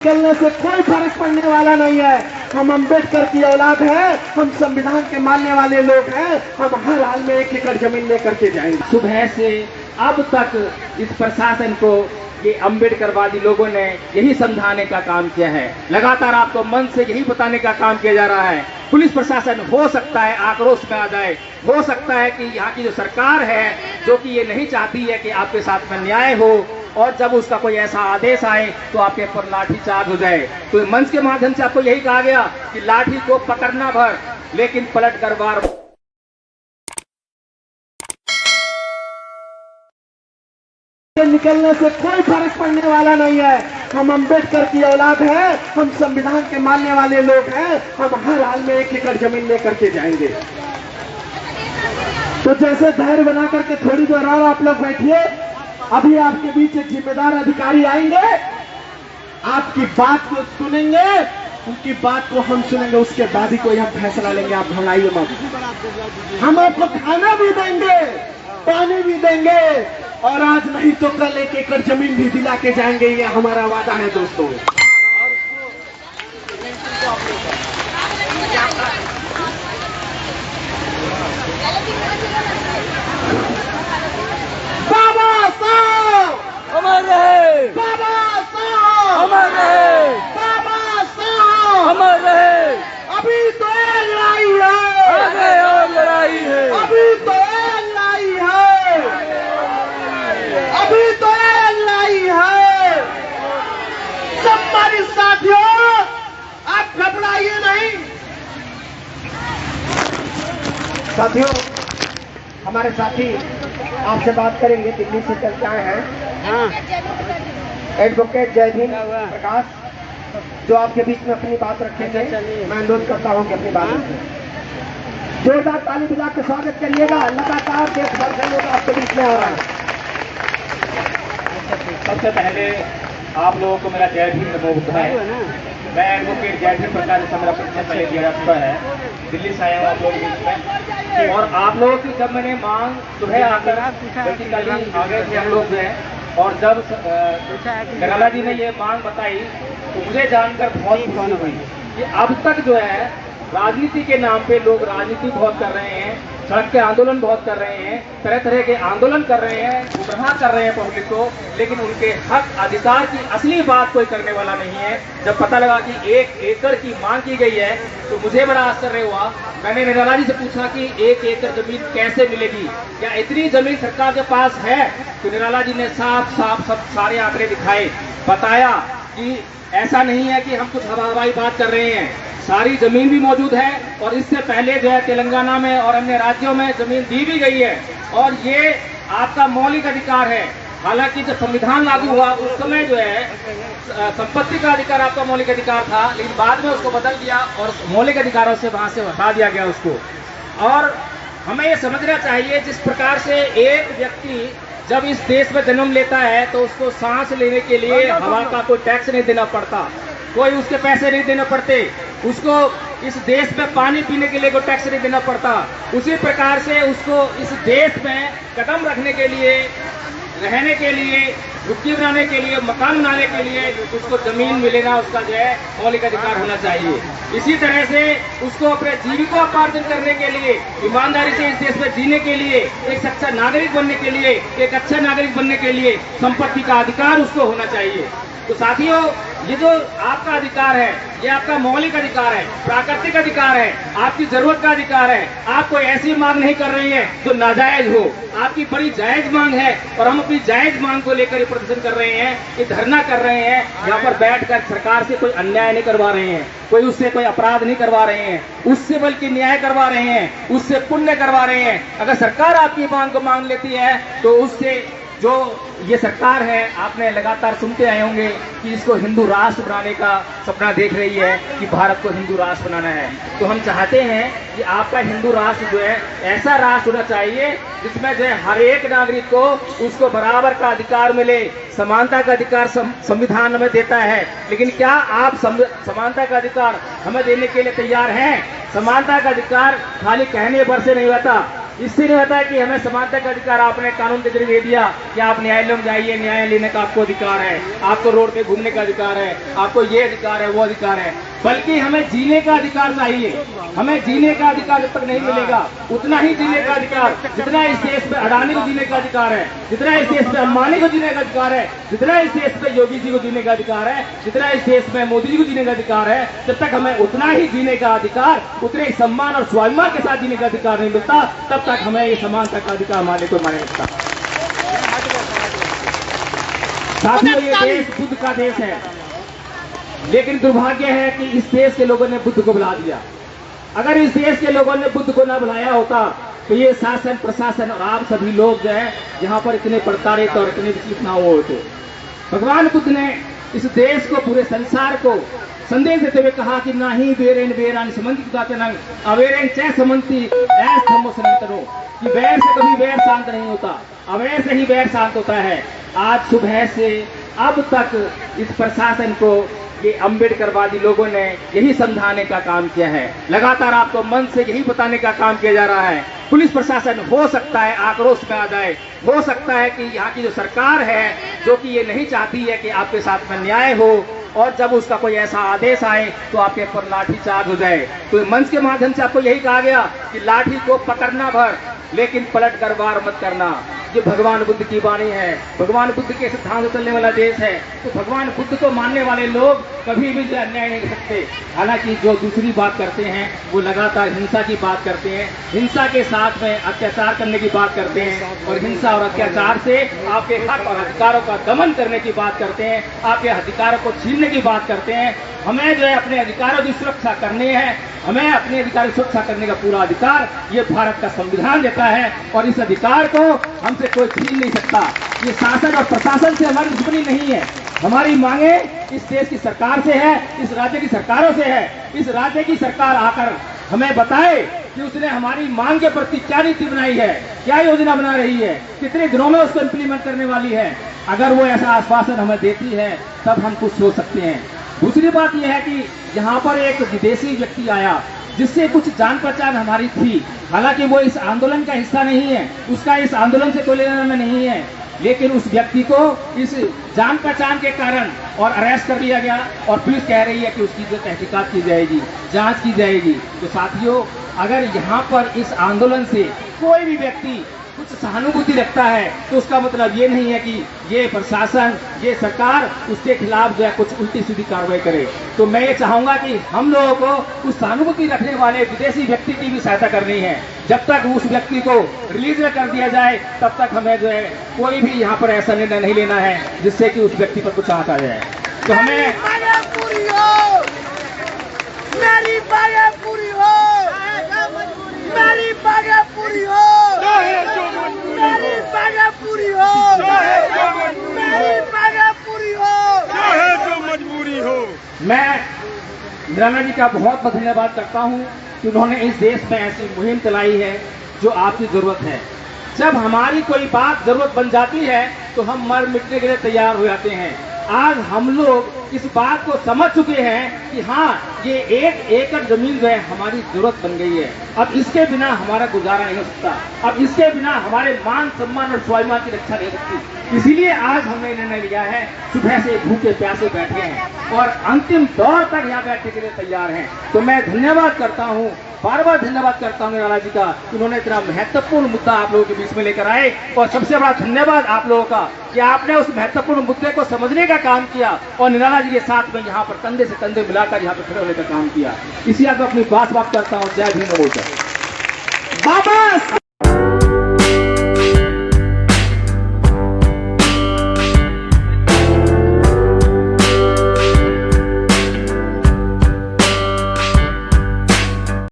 निकलने से कोई फर्क पड़ने वाला नहीं है। हम अम्बेडकर की औलाद है, हम संविधान के मानने वाले लोग हैं। हम हर हाल में 1 एकड़ जमीन लेकर के जाएंगे। सुबह से अब तक इस प्रशासन को ये अम्बेडकरवादी लोगों ने यही समझाने का काम किया है। लगातार आपको मन से यही बताने का काम किया जा रहा है। पुलिस प्रशासन हो सकता है आक्रोश में आ जाए, हो सकता है कि यहाँ की जो सरकार है जो कि ये नहीं चाहती है कि आपके साथ में न्याय हो, और जब उसका कोई ऐसा आदेश आए तो आपके ऊपर लाठी चार्ज हो जाए। तो मंच के माध्यम से आपको यही कहा गया कि लाठी को पकड़ना भर, लेकिन पलट कर वार। निकलने से कोई फर्क पड़ने वाला नहीं है। हम अम्बेडकर की औलाद है, हम संविधान के मानने वाले लोग हैं। हम हर हाल में 1 एकड़ जमीन लेकर के जाएंगे। तो जैसे धैर्य बना करके थोड़ी देर और आप लोग बैठिए। अभी आपके बीच एक जिम्मेदार अधिकारी आएंगे, आपकी बात को सुनेंगे, उनकी बात को हम सुनेंगे, उसके बाद ही कोई हम फैसला लेंगे। आप घबराइए मत। हम आपको खाना भी देंगे, पानी भी देंगे, और आज नहीं तो कल 1 एकड़ जमीन भी दिला के जाएंगे। ये हमारा वादा है दोस्तों। बाबा साहब अमर रहे, बाबा साहब अमर रहे, बाबा साहब अमर रहे। अभी तो एक लड़ाई है, आगे और लड़ाई है, अभी तो एक लड़ाई है, अभी तो एक लड़ाई है। सब हमारे साथियों, आप घबराइए नहीं। साथियों, हमारे साथी आपसे बात करेंगे, दिल्ली से चल के आए हैं। एडवोकेट जय भीम प्रकाश, जो आपके बीच में अपनी बात रखेंगे। मैं अनुरोध करता हूं कि अपनी बात रखें। जोरदार ताली बजा के स्वागत करिएगा। लगातार देश भर से लोग आपके बीच में आ रहे हैं। सबसे पहले आप लोगों को मेरा जय भीम नमो बुद्धाय। मैं एडवोकेट जय भीम प्रकाश, मेरा परिचय पहले दिया जा है। दिल्ली से आया हूँ आप लोगों के बीच में, और आप लोगों की जब मैंने मांग सुबह आकर बेसिकली आ गए थे हम लोग जो है, और जब निराला जी ने ये मांग बताई तो मुझे जानकर बहुत खुशी हुई कि अब तक जो है राजनीति के नाम पे लोग राजनीति बहुत कर रहे हैं, सड़क के आंदोलन बहुत कर रहे हैं, तरह तरह के आंदोलन कर रहे हैं, गुमराह कर रहे हैं पब्लिक को, लेकिन उनके हक अधिकार की असली बात कोई करने वाला नहीं है। जब पता लगा कि 1 एकड़ की मांग की गई है तो मुझे बड़ा आश्चर्य हुआ। मैंने निराला जी से पूछा कि 1 एकड़ जमीन कैसे मिलेगी, क्या इतनी जमीन सरकार के पास है? तो निराला जी ने साफ साफ सब सारे आंकड़े दिखाए, बताया कि ऐसा नहीं है कि हम कुछ हवाई बात कर रहे हैं, सारी जमीन भी मौजूद है, और इससे पहले जो है तेलंगाना में और अन्य राज्यों में जमीन दी भी गई है, और ये आपका मौलिक अधिकार है। हालांकि जब संविधान लागू हुआ उस समय जो है संपत्ति का अधिकार आपका मौलिक अधिकार था, लेकिन बाद में उसको बदल दिया और मौलिक अधिकारों से वहां से हटा दिया गया उसको। और हमें ये समझना चाहिए, जिस प्रकार से एक व्यक्ति जब इस देश में जन्म लेता है तो उसको सांस लेने के लिए हवा का कोई टैक्स नहीं देना पड़ता, कोई उसके पैसे नहीं देने पड़ते, उसको इस देश में पानी पीने के लिए कोई टैक्स नहीं देना पड़ता। उसी प्रकार से उसको इस देश में कदम रखने के लिए, रहने के लिए, झुग्गी बनाने के लिए, मकान बनाने के लिए उसको जमीन मिलेना उसका जो है मौलिक अधिकार होना चाहिए। इसी तरह से उसको अपने जीविकोपार्जन करने के लिए, ईमानदारी से इस देश में जीने के लिए, एक सच्चा नागरिक बनने के लिए, एक अच्छा नागरिक बनने के लिए संपत्ति का अधिकार उसको होना चाहिए। तो साथियों, ये जो आपका अधिकार है, ये आपका मौलिक अधिकार है, प्राकृतिक अधिकार है, आपकी जरूरत का अधिकार है। आप कोई ऐसी मांग नहीं कर रही है जो नाजायज हो, आपकी बड़ी जायज मांग है, और हम अपनी जायज मांग को लेकर प्रदर्शन कर रहे हैं, ये धरना कर रहे हैं। यहाँ पर बैठकर सरकार से कोई अन्याय नहीं करवा रहे हैं, कोई उससे कोई अपराध नहीं करवा रहे हैं, उससे बल्कि न्याय करवा रहे हैं, उससे पुण्य करवा रहे हैं। अगर सरकार आपकी मांग को मान लेती है तो उससे जो ये सरकार है, आपने लगातार सुनते आए होंगे कि इसको हिंदू राष्ट्र बनाने का सपना देख रही है, कि भारत को हिंदू राष्ट्र बनाना है। तो हम चाहते हैं कि आपका हिंदू राष्ट्र जो है ऐसा राष्ट्र होना चाहिए जिसमें जो है हर एक नागरिक को उसको बराबर का अधिकार मिले, समानता का अधिकार संविधान हमें देता है। लेकिन क्या आप समानता का अधिकार हमें देने के लिए तैयार हैं? समानता का अधिकार खाली कहने पर से नहीं होता, इससे नहीं होता है कि हमें समानता का अधिकार आपने कानून के जरिए दे दिया कि आप न्यायालय में जाइए, न्याय लेने का आपको अधिकार है, आपको रोड पे घूमने का अधिकार है, आपको ये अधिकार है, वो अधिकार है, बल्कि हमें जीने का अधिकार चाहिए। हमें जीने का अधिकार जब तक नहीं मिलेगा उतना ही जीने का अधिकार, जितना इस देश में अडानी को जीने का अधिकार है, जितना इस देश में अंबानी को जीने का अधिकार है, जितना इस देश में योगी जी को जीने का अधिकार है, जितना इस देश में मोदी जी को जीने का अधिकार है, जब तक हमें उतना ही जीने का अधिकार, उतने ही सम्मान और स्वाभिमान के साथ जीने का अधिकार नहीं मिलता, तब तक हमें ये समानता का अधिकार मानने को माने सकता। साथियों, ये देश बुद्ध का देश है, लेकिन दुर्भाग्य है कि इस देश के लोगों ने बुद्ध को बुला दिया। अगर इस देश के लोगों ने बुद्ध को न बुलाया होता तो ये शासन प्रशासन और आप सभी लोग जो है यहाँ पर इतने प्रताड़ित और इतने विचलित ना हुए होते। भगवान बुद्ध ने इस देश को, पूरे संसार को संदेश देते हुए कहा कि ना ही वेरेन वेरान समंति अवेरेन चय समंति ऐस धर्मो सनातनो, कि वैर से कभी वैर शांत नहीं होता, अवैर से ही वैर शांत होता है। आज सुबह से अब तक इस प्रशासन को ये अम्बेडकरवादी लोगों ने यही समझाने का काम किया है, लगातार आपको मन से यही बताने का काम किया जा रहा है। पुलिस प्रशासन हो सकता है आक्रोश में आ जाए, हो सकता है कि यहाँ की जो सरकार है जो कि ये नहीं चाहती है कि आपके साथ में न्याय हो, और जब उसका कोई ऐसा आदेश आए तो आपके ऊपर लाठी चार्ज हो जाए। तो मंच के माध्यम से आपको यही कहा गया कि लाठी को पकड़ना भर, लेकिन पलट कर वार मत करना। ये भगवान बुद्ध की वाणी है, भगवान बुद्ध के सिद्धांत से चलने वाला देश है। तो भगवान बुद्ध को मानने वाले लोग कभी भी अन्याय नहीं कर सकते। हालांकि जो दूसरी बात करते हैं वो लगातार हिंसा की बात करते हैं, हिंसा के साथ में अत्याचार करने की बात करते हैं, और हिंसा और अत्याचार से आपके हक और अधिकारों का दमन करने की बात करते हैं, आपके अधिकारों को छीनने की बात करते हैं। हमें जो है अपने अधिकारों की सुरक्षा करनी है, हमें अपने अधिकार की सुरक्षा करने का पूरा अधिकार ये भारत का संविधान देता है, और इस अधिकार को हमसे कोई छीन नहीं सकता। ये शासन और प्रशासन से हमारी दुश्मनी नहीं है, हमारी मांगे इस देश की सरकार से है, इस राज्य की सरकारों से है। इस राज्य की सरकार आकर हमें बताए कि उसने हमारी मांग के प्रति क्या नीति बनाई है, क्या योजना बना रही है, कितने दिनों में उसको इम्प्लीमेंट करने वाली है। अगर वो ऐसा आश्वासन हमें देती है तब हम कुछ सोच सकते हैं। दूसरी बात यह है कि यहाँ पर एक विदेशी व्यक्ति आया जिससे कुछ जान पहचान हमारी थी, हालांकि वो इस आंदोलन का हिस्सा नहीं है, उसका इस आंदोलन से कोई लेना देना नहीं है, लेकिन उस व्यक्ति को इस जान पहचान के कारण और अरेस्ट कर लिया गया, और पुलिस कह रही है कि उसकी जो तहकीकात की जाएगी, जांच की जाएगी। तो साथियों, अगर यहाँ पर इस आंदोलन से कोई भी व्यक्ति कुछ सहानुभूति रखता है तो उसका मतलब ये नहीं है कि ये प्रशासन, ये सरकार उसके खिलाफ जो है कुछ उल्टी सीधी कार्रवाई करे। तो मैं ये चाहूंगा कि हम लोगों को उस सहानुभूति रखने वाले विदेशी व्यक्ति की भी सहायता करनी है। जब तक उस व्यक्ति को रिलीज न कर दिया जाए तब तक हमें जो है कोई भी यहाँ पर ऐसा निर्णय नहीं लेना है जिससे कि उस व्यक्ति पर कुछ आंच आ जाए। तो हमें मेरी मांगे पूरी हो, मेरी मांगे पूरी हो, मेरी मांगे पूरी हो, मेरी मांगे पूरी हो, मेरी मांगे पूरी हो, चाहे जो मजबूरी हो। मैं निराला जी का बहुत बहुत धन्यवाद करता हूँ कि उन्होंने इस देश में ऐसी मुहिम चलाई है जो आपकी जरूरत है। जब हमारी कोई बात जरूरत बन जाती है तो हम मर मिटने के लिए तैयार हो जाते हैं। आज हम लोग इस बात को समझ चुके हैं कि हाँ, ये 1 एकड़ जमीन जो है हमारी जरूरत बन गई है। अब इसके बिना हमारा गुजारा नहीं हो सकता, अब इसके बिना हमारे मान सम्मान और स्वाभिमान की रक्षा नहीं सकती। इसीलिए आज हमने निर्णय लिया है, सुबह से भूखे प्यासे बैठे हैं और अंतिम दौर तक यहाँ बैठने के लिए तैयार हैं। तो मैं धन्यवाद करता हूँ, बार बार धन्यवाद करता हूँ निराला जी का, उन्होंने इतना महत्वपूर्ण मुद्दा आप लोगों के बीच में लेकर आए। और सबसे बड़ा धन्यवाद आप लोगों का कि आपने उस महत्वपूर्ण मुद्दे को समझने का काम किया और निराला जी के साथ में यहाँ पर कंधे से कंधे मिलाकर यहाँ पर खड़े होने का काम किया। इसी आगे अपनी बात करता हूँ। जय भीम। वापस